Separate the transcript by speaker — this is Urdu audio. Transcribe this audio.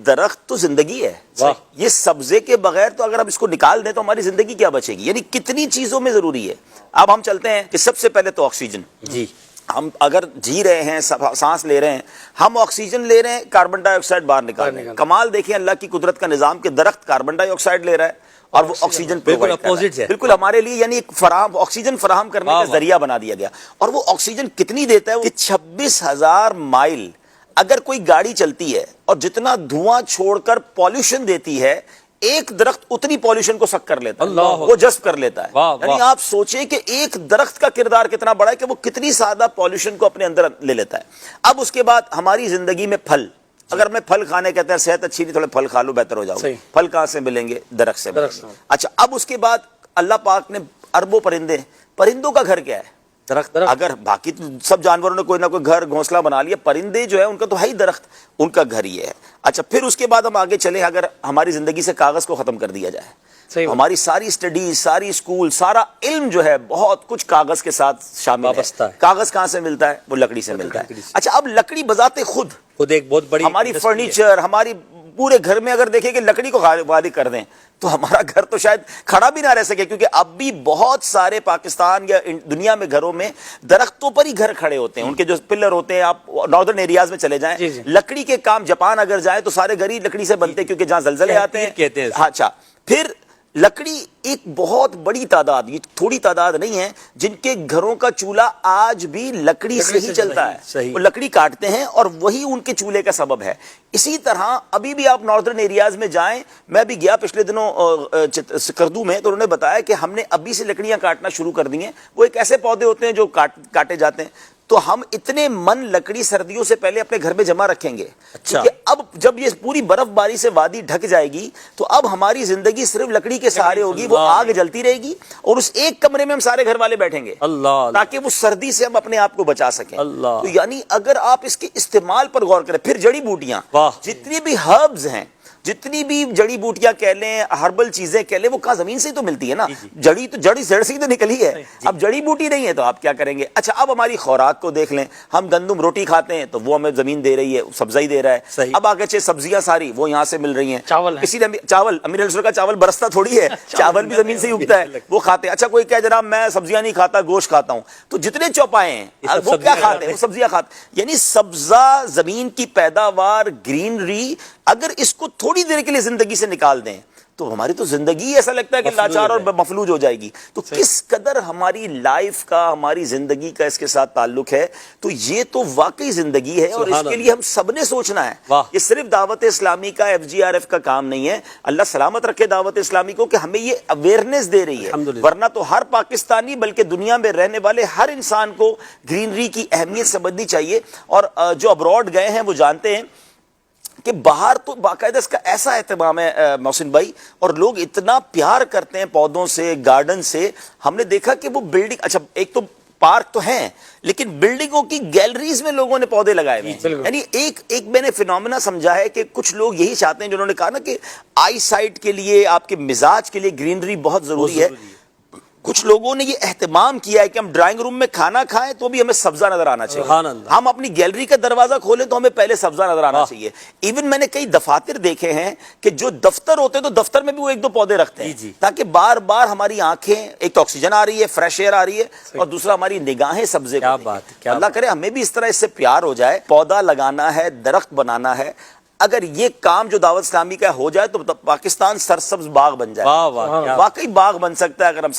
Speaker 1: درخت تو زندگی ہے. یہ سبزے کے بغیر تو اگر ہم اس کو نکال دیں تو ہماری زندگی کیا بچے گی؟ یعنی کتنی چیزوں میں ضروری ہے. اب ہم چلتے ہیں کہ سب سے پہلے تو آکسیجن. جی ہم اگر جی رہے ہیں، سانس لے رہے ہیں، ہم آکسیجن لے رہے ہیں، کاربن ڈائی آکسائڈ باہر نکال رہے ہیں. کمال دیکھیں اللہ کی قدرت کا نظام کہ درخت کاربن ڈائی آکسائڈ لے رہا ہے اور وہ آکسیجن بالکل ہمارے لیے یعنی ایک آکسیجن فراہم کرنے کا ذریعہ بنا دیا گیا. اور وہ آکسیجن کتنی دیتا ہے کہ 26,000 مائل اگر کوئی گاڑی چلتی ہے اور جتنا دھواں چھوڑ کر پالیوشن دیتی ہے، ایک درخت اتنی پالیوشن کو سک کر لیتا ہے، وہ جذب کر لیتا ہے. یعنی آپ سوچیں کہ ایک درخت کا کردار کتنا بڑا ہے کہ وہ کتنی سادہ پالیوشن کو اپنے اندر لے لیتا ہے. اب اس کے بعد ہماری زندگی میں پھل، اگر میں پھل کھانے کہتے ہیں صحت اچھی نہیں، تھوڑے پھل کھا لو بہتر ہو جاؤ. پھل کہاں سے ملیں گے؟ درخت سے ملیں گے. اچھا اب اس کے بعد اللہ پاک نے اربوں پرندے، پرندوں کا گھر کیا ہے؟ درخت. اگر باقی سب جانوروں نے کوئی نہ کوئی گھر گھونسلہ بنا لیا، پرندے جو ہے ان کا تو ہے ہی درخت، ان کا گھر یہ ہے. اچھا پھر اس کے بعد ہم آگے چلیں، اگر ہماری زندگی سے کاغذ کو ختم کر دیا جائے، ہماری ساری اسٹڈیز، ساری اسکول، سارا علم جو ہے بہت کچھ کاغذ کے ساتھ شامل ہے. کاغذ کہاں سے ملتا ہے؟ وہ لکڑی سے ملتا ہے. اچھا اب لکڑی بذات خود ایک بہت بڑی ہماری فرنیچر، ہماری پورے گھر میں اگر دیکھیں کہ لکڑی کو غالب کر دیں تو ہمارا گھر تو شاید کھڑا بھی نہ رہ سکے، کیونکہ اب بھی بہت سارے پاکستان یا دنیا میں گھروں میں درختوں پر ہی گھر کھڑے ہوتے ہیں. ان کے جو پلر ہوتے ہیں، آپ ناردرن ایریاز میں چلے جائیں، لکڑی کے کام، جاپان اگر جائیں تو سارے گھر ہی لکڑی سے بنتے ہیں، کیونکہ جہاں زلزلے آتے ہیں. اچھا پھر لکڑی ایک بہت بڑی تعداد، یہ تھوڑی تعداد نہیں ہے، جن کے گھروں کا چولہا آج بھی لکڑی سے ہی چلتا ہے. وہ لکڑی کاٹتے ہیں اور وہی ان کے چولہے کا سبب ہے. اسی طرح ابھی بھی آپ ناردرن ایریاز میں جائیں، میں بھی گیا پچھلے دنوں سکردو میں، تو انہوں نے بتایا کہ ہم نے ابھی سے لکڑیاں کاٹنا شروع کر دی ہیں. وہ ایک ایسے پودے ہوتے ہیں جو کاٹے جاتے ہیں. تو ہم اتنے من لکڑی سردیوں سے پہلے اپنے گھر میں جمع رکھیں گے، کیونکہ اب جب یہ پوری برف باری سے وادی ڈھک جائے گی تو اب ہماری زندگی صرف لکڑی کے سہارے ہوگی. وہ آگ جلتی رہے گی اور اس ایک کمرے میں ہم سارے گھر والے بیٹھیں گے تاکہ وہ سردی سے ہم اپنے آپ کو بچا سکیں. تو یعنی اگر آپ اس کے استعمال پر غور کریں. پھر جڑی بوٹیاں، جتنی بھی ہربز ہیں، جتنی بھی جڑی بوٹیاں کہہ لیں، ہربل چیزیں کہہ لیں، وہ کہاں زمین سے ہی تو ملتی ہے نا. جڑی تو جڑی جڑ سے ہی تو نکلی ہے. اب جڑی بوٹی نہیں ہے تو آپ کیا کریں گے؟ اچھا اب ہماری خوراک کو دیکھ لیں. ہم گندم روٹی کھاتے ہیں تو وہ ہمیں زمین دے رہی ہے، سبزہ ہی دے رہا ہے. اب آگے چھ سبزیاں ساری وہ یہاں سے مل رہی ہیں. کسی نے چاول، امیر الرسول کا چاول برستا تھوڑی ہے، چاول بھی زمین سے ہی اگتا ہے، وہ کھاتے ہیں. اچھا کوئی کہہ جناب میں سبزیاں نہیں کھاتا، گوشت کھاتا ہوں، تو جتنے چوپائے ہیں وہ کیا کھاتے ہیں؟ وہ سبزیاں کھاتے ہیں. یعنی سبزہ، زمین کی پیداوار، گرینری، اگر اس کو تھوڑی دیر کے لیے زندگی سے نکال دیں تو ہماری تو زندگی ایسا لگتا ہے کہ لاچار اور مفلوج ہو جائے گی. تو کس قدر ہماری لائف کا، ہماری زندگی کا اس کے ساتھ تعلق ہے. تو یہ تو واقعی زندگی ہے اور اس کے لیے ہم سب نے سوچنا ہے. یہ صرف دعوت اسلامی کا، FGRF کا کام نہیں ہے. اللہ سلامت رکھے دعوت اسلامی کو کہ ہمیں یہ اویئرنیس دے رہی ہے، ورنہ تو ہر پاکستانی بلکہ دنیا میں رہنے والے ہر انسان کو گرینری کی اہمیت سمجھنی چاہیے. اور جو ابراڈ گئے ہیں وہ جانتے ہیں کہ باہر تو باقاعدہ اس کا ایسا اہتمام ہے محسن بھائی، اور لوگ اتنا پیار کرتے ہیں پودوں سے، گارڈن سے. ہم نے دیکھا کہ وہ بلڈنگ، اچھا ایک تو پارک تو ہیں لیکن بلڈنگوں کی گیلریز میں لوگوں نے پودے لگائے ہوئے. یعنی ایک میں نے فینومینا سمجھا ہے کہ کچھ لوگ یہی چاہتے ہیں، جنہوں نے کہا نا کہ آئی سائٹ کے لیے، آپ کے مزاج کے لیے گرینری بہت ضروری ہے. کچھ لوگوں نے یہ اہتمام کیا ہے کہ ہم ڈرائنگ روم میں کھانا کھائیں تو بھی ہمیں سبزہ نظر آنا چاہیے. ہم اپنی گیلری کا دروازہ کھولیں تو ہمیں پہلے سبزہ نظر آنا چاہیے. ایون میں نے کئی دفاتر دیکھے ہیں کہ جو دفتر ہوتے ہیں تو دفتر میں بھی وہ ایک دو پودے رکھتے ہیں تاکہ بار بار ہماری آنکھیں، ایک تو آکسیجن آ رہی ہے، فریش ایئر آ رہی ہے، اور دوسرا ہماری نگاہیں سبزے کو. اللہ کرے ہمیں بھی اس طرح اس سے پیار ہو جائے. پودا لگانا ہے، درخت بنانا ہے. اگر یہ کام جو دعوت اسلامی کا ہو جائے تو پاکستان سرسبز باغ بن جائے. واقعی باغ بن سکتا ہے اگر ہم